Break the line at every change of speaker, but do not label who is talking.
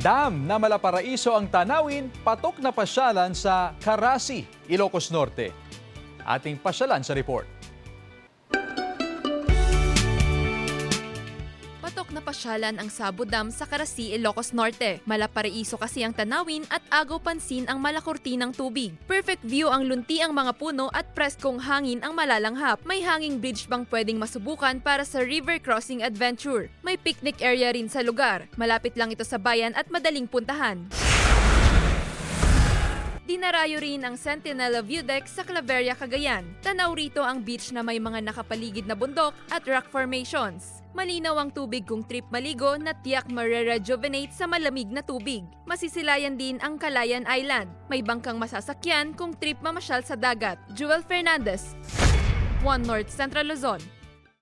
Dam na Malaparaiso ang tanawin, patok na pasyalan sa Carasi, Ilocos Norte. Ating pasyalan sa report.
Patok na pasyalan ang Sabo Dam sa Carasi, Ilocos Norte. Malaparaiso kasi ang tanawin at agaw pansin ang malakurtinang tubig. Perfect view ang lunti ang mga puno at preskong hangin ang malalanghap. May hanging bridge bang pwedeng masubukan para sa river crossing adventure. May picnic area rin sa lugar. Malapit lang ito sa bayan at madaling puntahan. Dinarayo rin ang Centinela View Deck sa Claveria, Cagayan. Tanaw rito ang beach na may mga nakapaligid na bundok at rock formations. Malinaw ang tubig kung trip maligo na tiyak mare-rejuvenate sa malamig na tubig. Masisilayan din ang Calayan Island. May bangkang masasakyan kung trip mamasyal sa dagat. Jewel Fernandez, One North Central Luzon.